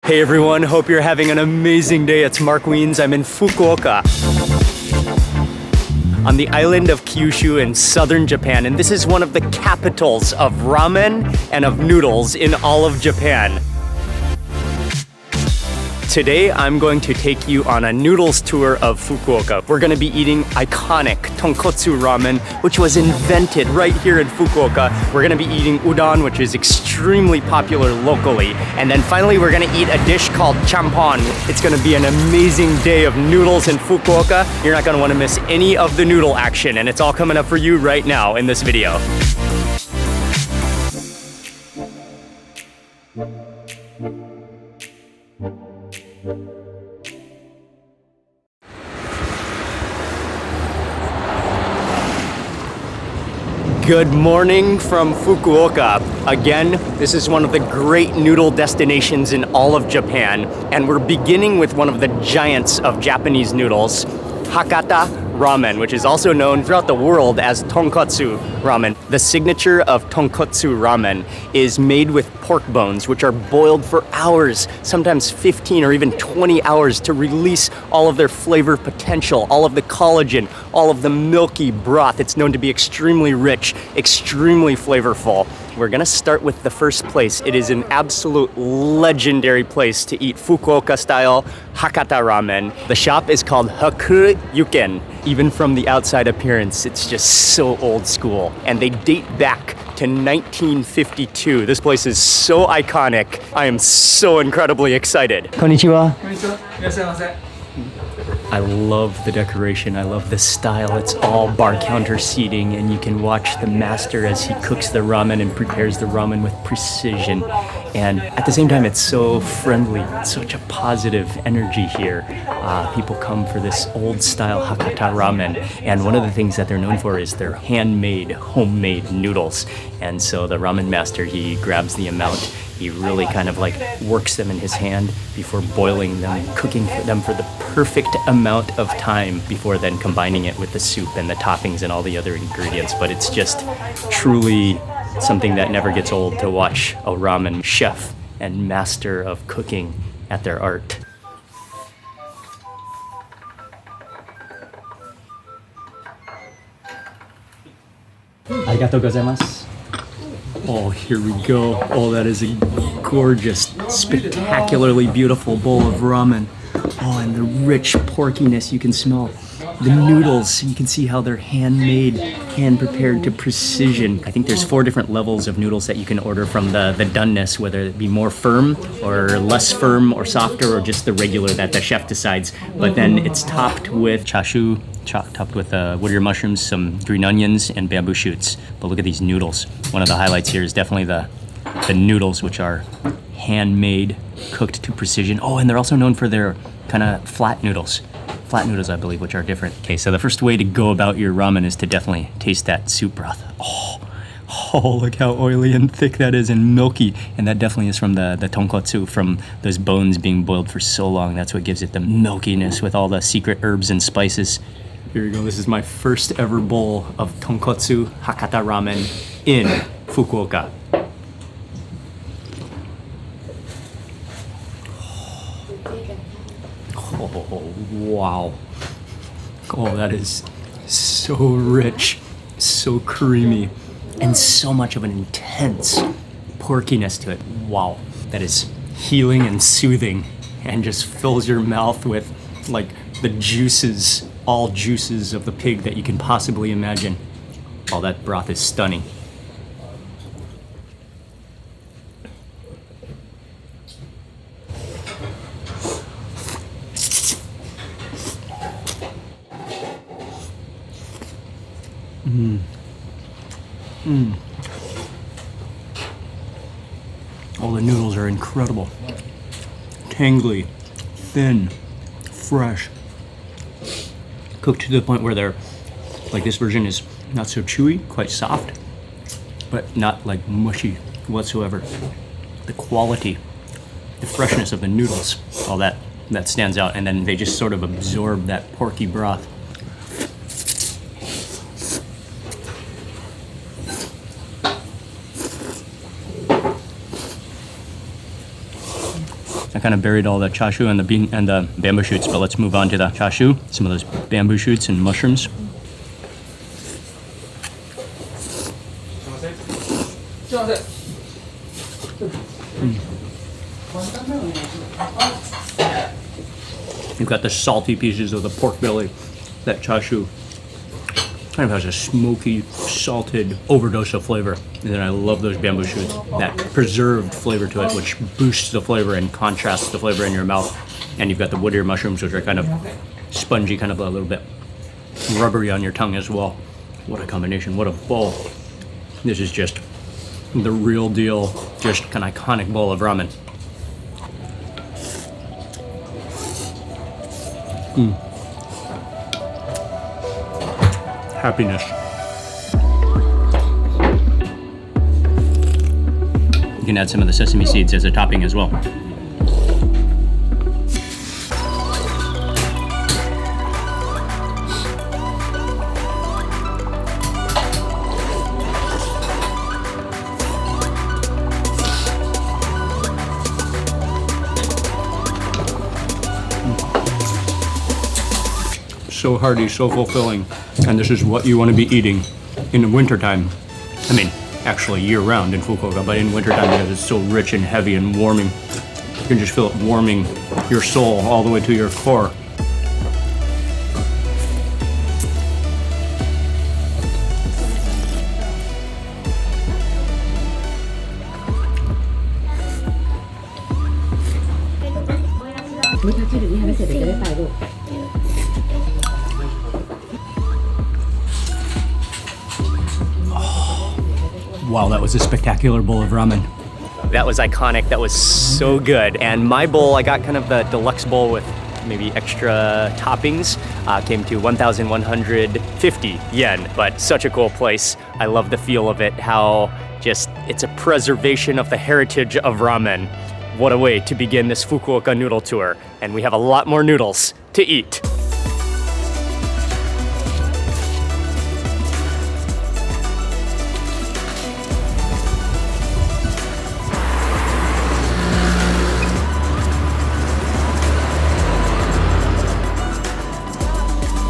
Hey everyone, hope you're having an amazing day. It's Mark Wiens. I'm in Fukuoka, on the island of Kyushu in southern Japan, and this is one of the capitals of ramen and of noodles in all of Japan. Today, I'm going to take you on a noodles tour of Fukuoka. We're gonna be eating iconic tonkotsu ramen, which was invented right here in Fukuoka. We're gonna be eating udon, which is extremely popular locally. And then finally, we're gonna eat a dish called champon. It's gonna be an amazing day of noodles in Fukuoka. You're not gonna wanna miss any of the noodle action, and it's all coming up for you right now in this video. Good morning from Fukuoka. Again, this is one of the great noodle destinations in all of Japan, and we're beginning with one of the giants of Japanese noodles, Hakata Ramen, which is also known throughout the world as tonkotsu ramen. The signature of tonkotsu ramen is made with pork bones, which are boiled for hours, sometimes 15 or even 20 hours, to release all of their flavor potential, all of the collagen, all of the milky broth. It's known to be extremely rich, extremely flavorful. We're gonna start with the first place. It is an absolute legendary place to eat Fukuoka style Hakata ramen. The shop is called Hakuyuken. Even from the outside appearance, it's just so old school. And they date back to 1952. This place is so iconic. I am so incredibly excited. Konnichiwa. I love the decoration, I love the style. It's all bar counter seating, and you can watch the master as he cooks the ramen and prepares the ramen with precision. And at the same time, it's so friendly, such a positive energy here. People come for this old style Hakata ramen, and one of the things that they're known for is their handmade, homemade noodles. And so the ramen master, he grabs the amount, he really kind of like works them in his hand before boiling them, cooking them for the perfect amount of time before then combining it with the soup and the toppings and all the other ingredients. But it's just truly something that never gets old to watch a ramen chef and master of cooking at their art. Arigatou gozaimasu. Oh, here we go. Oh, that is a gorgeous, spectacularly beautiful bowl of ramen. Oh, and the rich porkiness you can smell. The noodles, you can see how they're handmade, hand-prepared to precision. I think there's 4 different levels of noodles that you can order from the doneness, whether it be more firm or less firm or softer or just the regular that the chef decides. But then it's topped with chashu, topped with wood mushrooms, some green onions, and bamboo shoots. But look at these noodles. One of the highlights here is definitely the noodles, which are handmade, cooked to precision. Oh, and they're also known for their kind of flat noodles, I believe, which are different. Okay, so the first way to go about your ramen is to definitely taste that soup broth. Oh, look how oily and thick that is and milky. And that definitely is from the tonkotsu, from those bones being boiled for so long. That's what gives it the milkiness with all the secret herbs and spices. Here we go, this is my first ever bowl of tonkotsu Hakata ramen in Fukuoka. Oh, wow. Oh, that is so rich, so creamy, and so much of an intense porkiness to it. Wow. That is healing and soothing, and just fills your mouth with like the juices, all juices of the pig that you can possibly imagine. Oh, that broth is stunning. Oh, the noodles are incredible. Tangly, thin, fresh. Cooked to the point where they're, like this version is not so chewy, quite soft, but not like mushy whatsoever. The quality, the freshness of the noodles, all that stands out, and then they just sort of absorb that porky broth. I kind of buried all the chashu and the bean and the bamboo shoots, but let's move on to the chashu. Some of those bamboo shoots and mushrooms. You've got the salty pieces of the pork belly. That chashu kind of has a smoky, salted overdose of flavor. And then I love those bamboo shoots. That preserved flavor to it, which boosts the flavor and contrasts the flavor in your mouth. And you've got the wood ear mushrooms, which are kind of spongy, kind of a little bit rubbery on your tongue as well. What a combination, what a bowl. This is just the real deal, just an iconic bowl of ramen. Happiness. You can add some of the sesame seeds as a topping as well. So hearty, so fulfilling, and this is what you want to be eating in the wintertime. I mean, actually year-round in Fukuoka, but in wintertime because it's so rich and heavy and warming. You can just feel it warming your soul all the way to your core. Wow, that was a spectacular bowl of ramen. That was iconic, that was so good. And my bowl, I got kind of the deluxe bowl with maybe extra toppings, came to 1,150 yen, but such a cool place. I love the feel of it, how just, it's a preservation of the heritage of ramen. What a way to begin this Fukuoka noodle tour. And we have a lot more noodles to eat.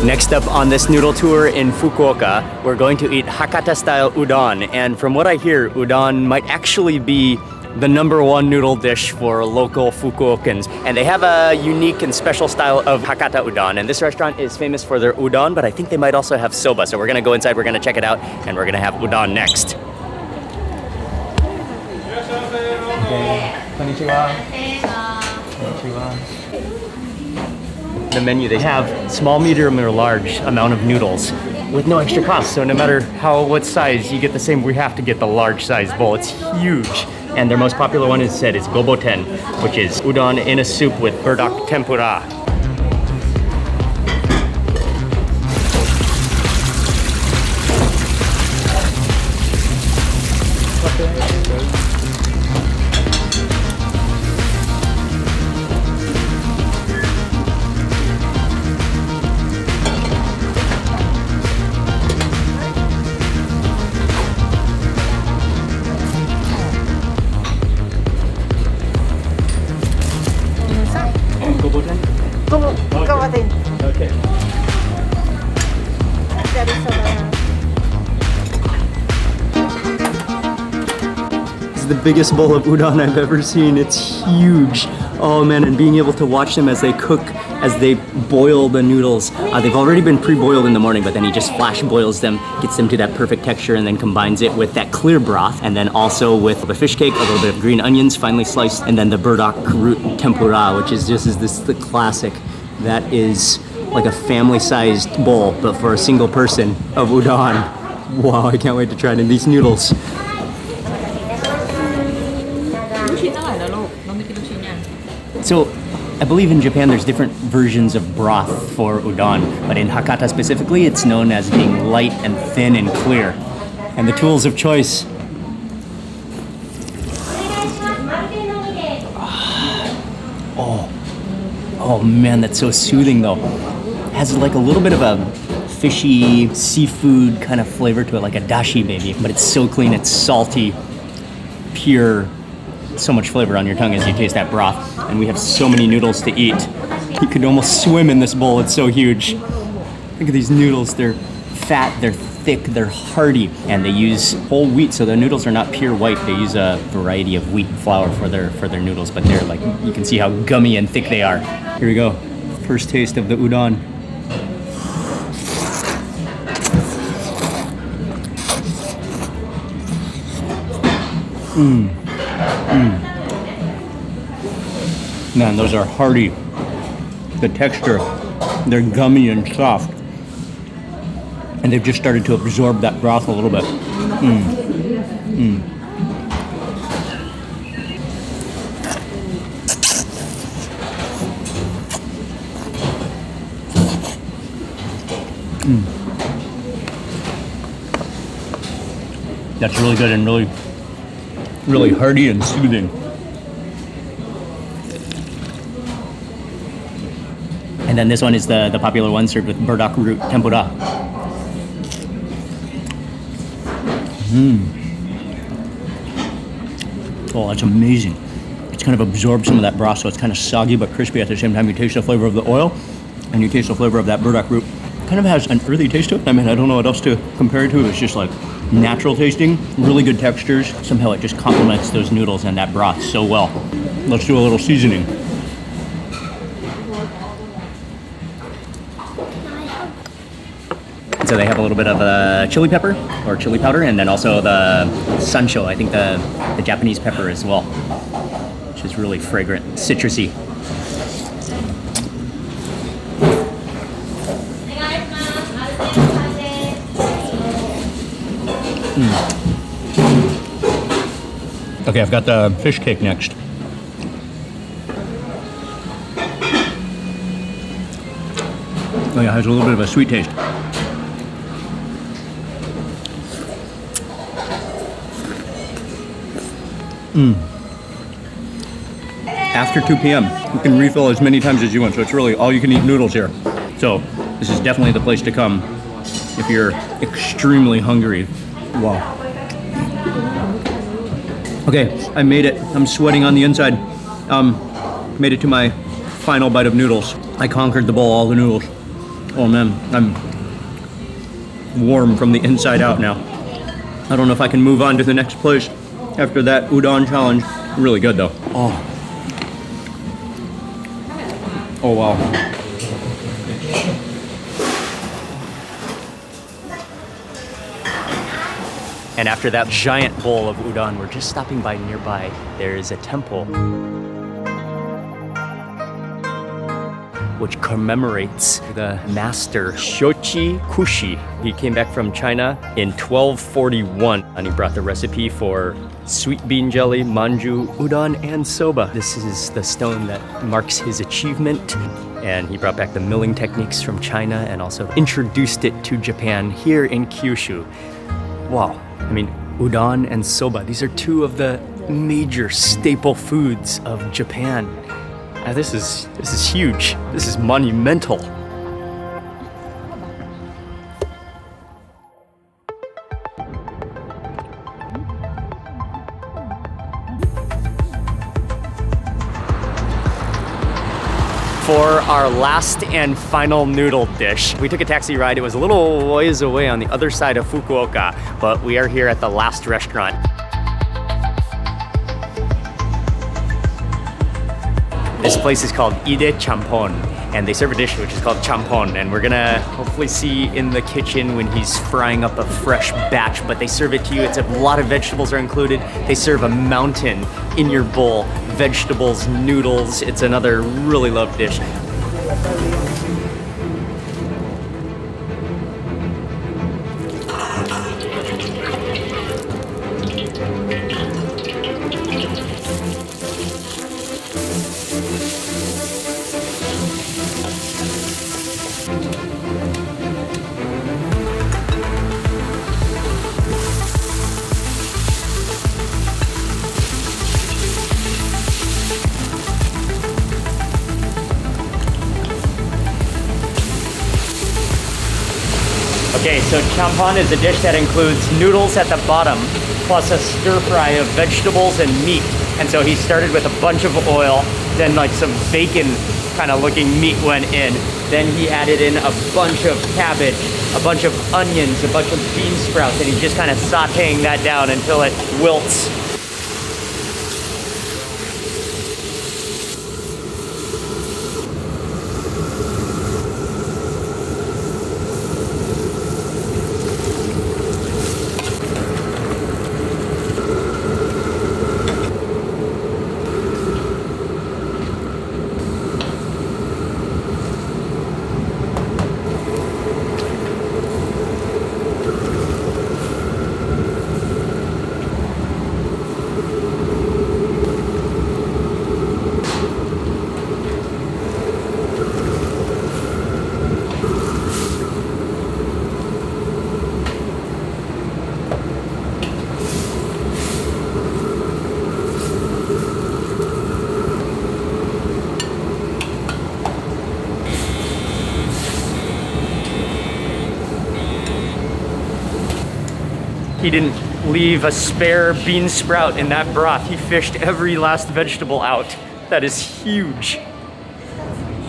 Next up on this noodle tour in Fukuoka, we're going to eat Hakata-style udon. And from what I hear, udon might actually be the #1 noodle dish for local Fukuokans. And they have a unique and special style of Hakata udon. And this restaurant is famous for their udon, but I think they might also have soba. So we're gonna go inside, we're gonna check it out, and we're gonna have udon next. Konnichiwa. The menu, they have small, medium, or large amount of noodles with no extra cost. So no matter what size, you get the same. We have to get the large size bowl. It's huge. And their most popular one is goboten, which is udon in a soup with burdock tempura. Okay. This is the biggest bowl of udon I've ever seen. It's huge. Oh man, and being able to watch them as they cook, as they boil the noodles. They've already been pre-boiled in the morning, but then he just flash boils them, gets them to that perfect texture, and then combines it with that clear broth, and then also with the fish cake, a little bit of green onions finely sliced, and then the burdock root tempura, which is just the classic. That is like a family-sized bowl, but for a single person of udon. Wow, I can't wait to try it in these noodles. So, I believe in Japan there's different versions of broth for udon, but in Hakata specifically, it's known as being light and thin and clear. And the tools of choice. Oh man, that's so soothing though. Has like a little bit of a fishy seafood kind of flavor to it, like a dashi maybe, but it's so clean, it's salty, pure, so much flavor on your tongue as you taste that broth. And we have so many noodles to eat. You could almost swim in this bowl, it's so huge. Look at these noodles, they're fat, they're thick, they're hearty, and they use whole wheat, so the noodles are not pure white. They use a variety of wheat and flour for their noodles, but they're like, you can see how gummy and thick they are. Here we go, first taste of the udon. Man, those are hearty. The texture, they're gummy and soft. And they've just started to absorb that broth a little bit. That's really good and really hearty and soothing. And then this one is the popular one served with burdock root tempura. Oh, that's amazing. It's kind of absorbed some of that broth, so it's kind of soggy but crispy at the same time. You taste the flavor of the oil, and you taste the flavor of that burdock root. Kind of has an earthy taste to it. I mean, I don't know what else to compare it to. It's just like natural tasting, really good textures. Somehow it just complements those noodles and that broth so well. Let's do a little seasoning. So they have a little bit of chili pepper or chili powder, and then also the sansho, I think the Japanese pepper as well, which is really fragrant, citrusy. Okay, I've got the fish cake next. Oh yeah, it has a little bit of a sweet taste. After 2 p.m., you can refill as many times as you want, so it's really all you can eat noodles here. So this is definitely the place to come if you're extremely hungry. Wow. Okay, I made it. I'm sweating on the inside. Made it to my final bite of noodles. I conquered the bowl, all the noodles. Oh man, I'm warm from the inside out now. I don't know if I can move on to the next place after that udon challenge. Really good though. Oh wow. And after that giant bowl of udon, we're just stopping by nearby. There is a temple which commemorates the master Shochi Kushi. He came back from China in 1241 and he brought the recipe for sweet bean jelly, manju, udon, and soba. This is the stone that marks his achievement. And he brought back the milling techniques from China and also introduced it to Japan here in Kyushu. Wow. I mean, udon and soba, these are two of the major staple foods of Japan. This is huge. This is monumental. For our last and final noodle dish, we took a taxi ride. It was a little ways away on the other side of Fukuoka, but we are here at the last restaurant. This place is called Ide Champon, and they serve a dish which is called champon, and we're gonna hopefully see in the kitchen when he's frying up a fresh batch, but they serve it to you. It's a lot of vegetables are included. They serve a mountain in your bowl, vegetables, noodles. It's another really loved dish. Okay, so champon is a dish that includes noodles at the bottom, plus a stir fry of vegetables and meat. And so he started with a bunch of oil, then like some bacon kind of looking meat went in. Then he added in a bunch of cabbage, a bunch of onions, a bunch of bean sprouts, and he's just kind of sauteing that down until it wilts. He didn't leave a spare bean sprout in that broth. He fished every last vegetable out. That is huge.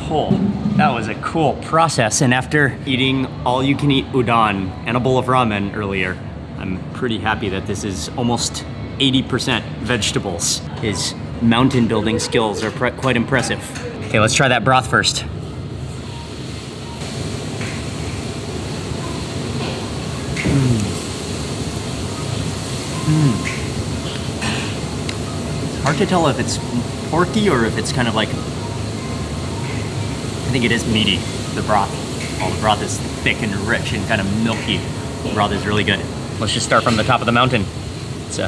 Oh, that was a cool process. And after eating all-you-can-eat udon and a bowl of ramen earlier, I'm pretty happy that this is almost 80% vegetables. His mountain building skills are quite impressive. Okay, let's try that broth first. It's hard to tell if it's porky or if it's kind of like, I think it is meaty, the broth. Oh, the broth is thick and rich and kind of milky. The broth is really good. Let's just start from the top of the mountain. It's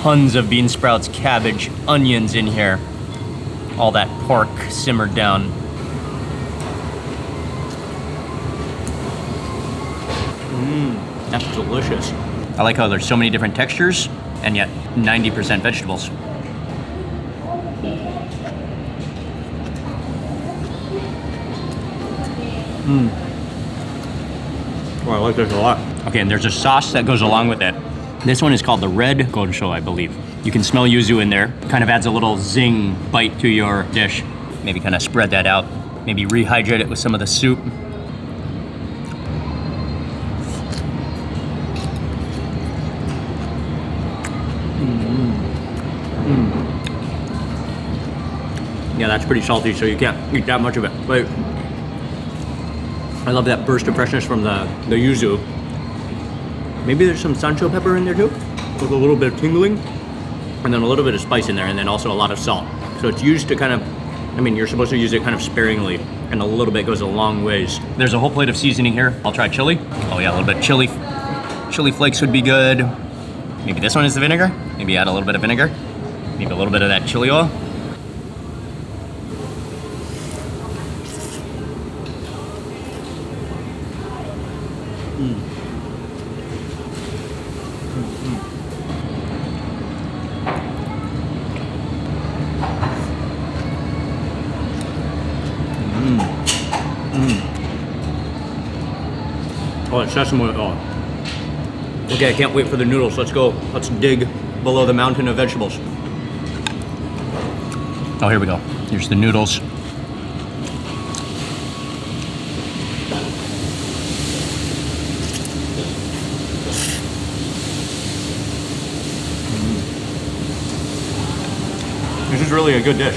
tons of bean sprouts, cabbage, onions in here. All that pork simmered down. That's delicious. I like how there's so many different textures and yet 90% vegetables. Oh, I like this a lot. Okay, and there's a sauce that goes along with it. This one is called the red gonsho, I believe. You can smell yuzu in there. Kind of adds a little zing bite to your dish. Maybe kind of spread that out. Maybe rehydrate it with some of the soup. Yeah, that's pretty salty, so you can't eat that much of it. But I love that burst of freshness from the yuzu. Maybe there's some sancho pepper in there too, with a little bit of tingling, and then a little bit of spice in there, and then also a lot of salt. So it's used to kind of, I mean, you're supposed to use it kind of sparingly, and a little bit goes a long ways. There's a whole plate of seasoning here. I'll try chili. Oh yeah, a little bit of chili. Chili flakes would be good. Maybe this one is the vinegar. Maybe add a little bit of vinegar. Maybe a little bit of that chili oil. Oh, it's sesame oil. Okay, I can't wait for the noodles. Let's go. Let's dig below the mountain of vegetables. Oh, here we go. Here's the noodles. This is really a good dish.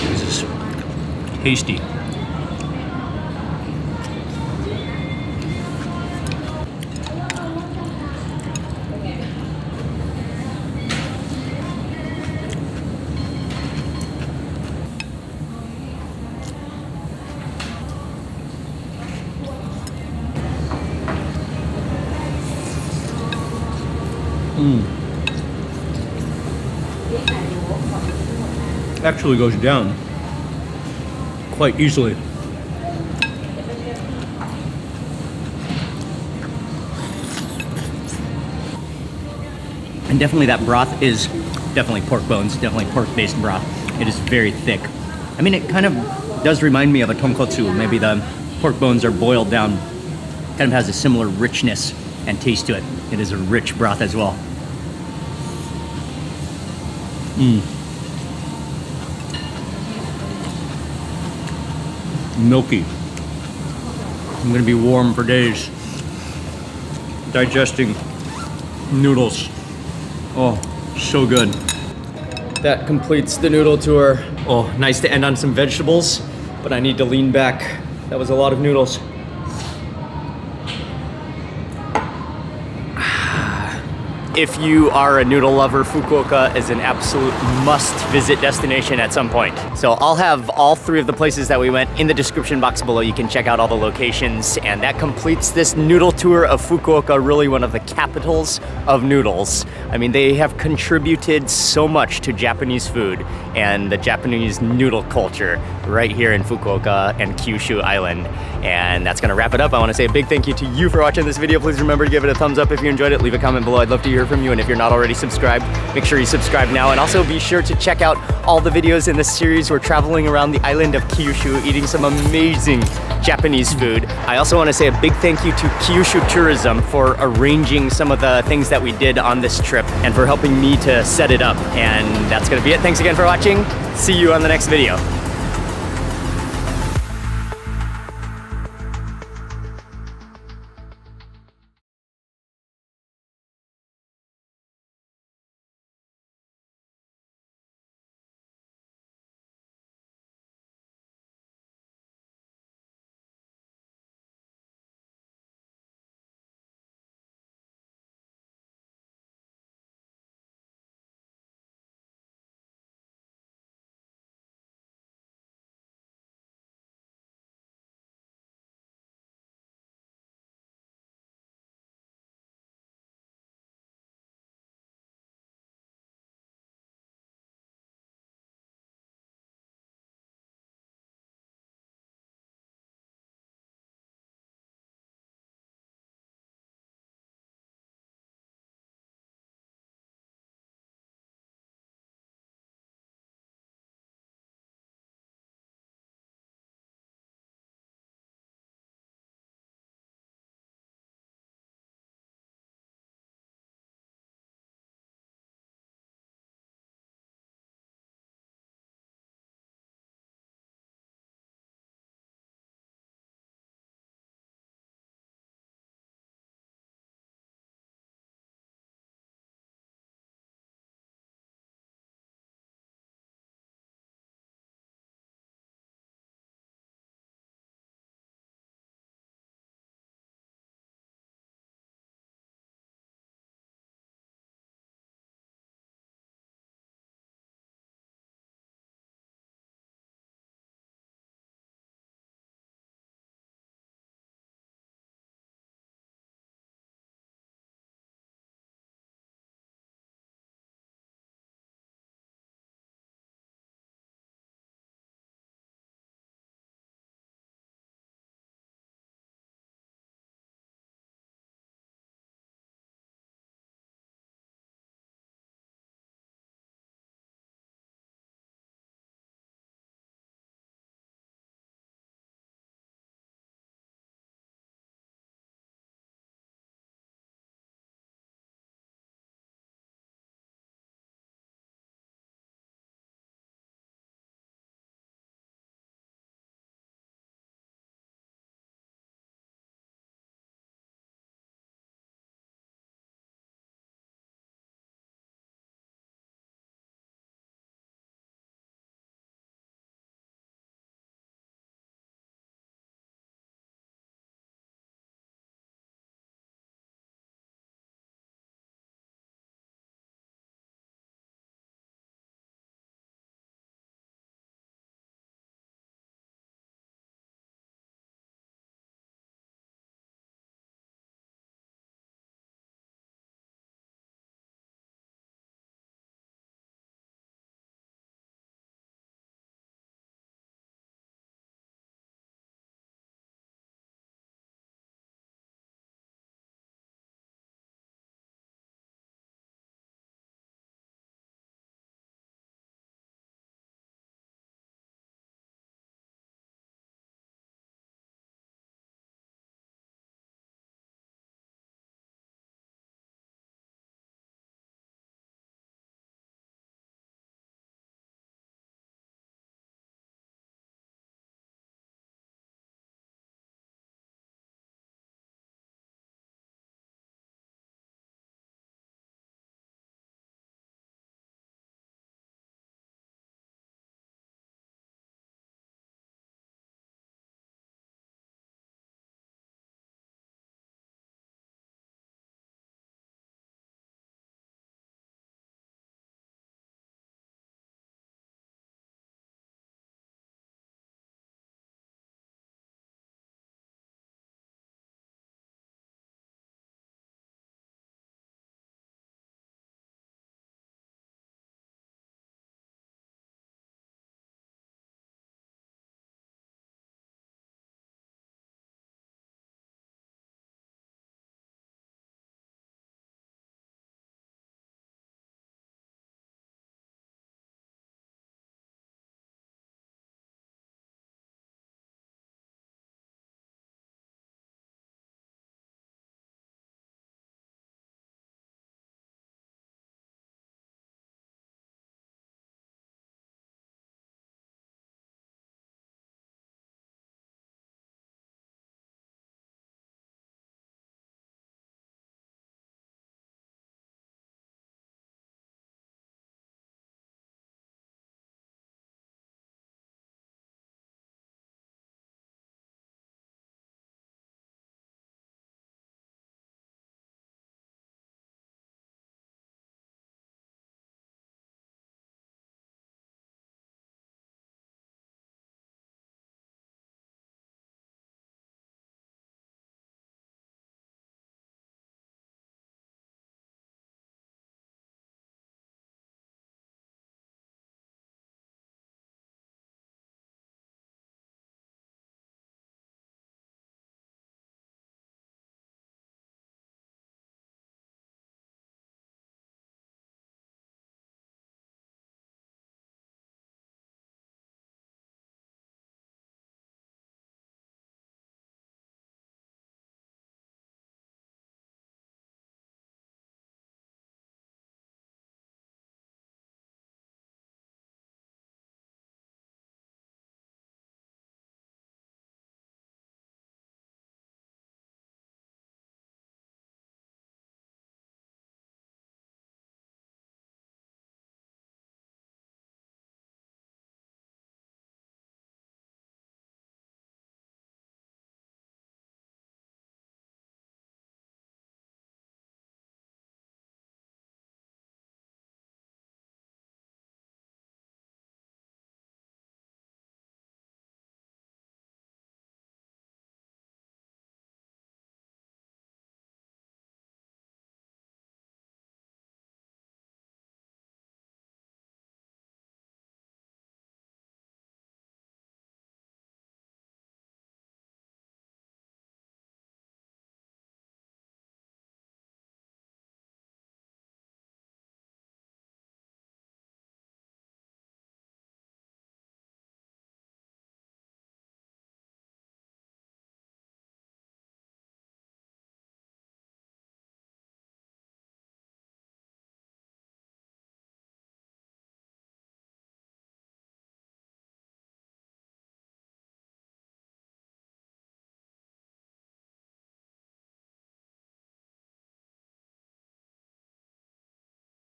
This is tasty. Actually goes down quite easily. And definitely that broth is definitely pork bones, definitely pork-based broth. It is very thick. I mean, it kind of does remind me of a tonkotsu. Maybe the pork bones are boiled down Kind of has a similar richness and taste to it. It is a rich broth as well. Milky. I'm gonna be warm for days. Digesting noodles. Oh, so good. That completes the noodle tour. Oh, nice to end on some vegetables, but I need to lean back. That was a lot of noodles. If you are a noodle lover, Fukuoka is an absolute must-visit destination at some point. So I'll have all 3 of the places that we went in the description box below. You can check out all the locations, and that completes this noodle tour of Fukuoka, really one of the capitals of noodles. I mean, they have contributed so much to Japanese food and the Japanese noodle culture right here in Fukuoka and Kyushu Island. And that's gonna wrap it up. I wanna say a big thank you to you for watching this video. Please remember to give it a thumbs up if you enjoyed it. Leave a comment below. I'd love to hear from you. And if you're not already subscribed, make sure you subscribe now. And also be sure to check out all the videos in this series. We're traveling around the island of Kyushu, eating some amazing Japanese food. I also wanna say a big thank you to Kyushu Tourism for arranging some of the things that we did on this trip and for helping me to set it up. And that's gonna be it. Thanks again for watching. See you on the next video.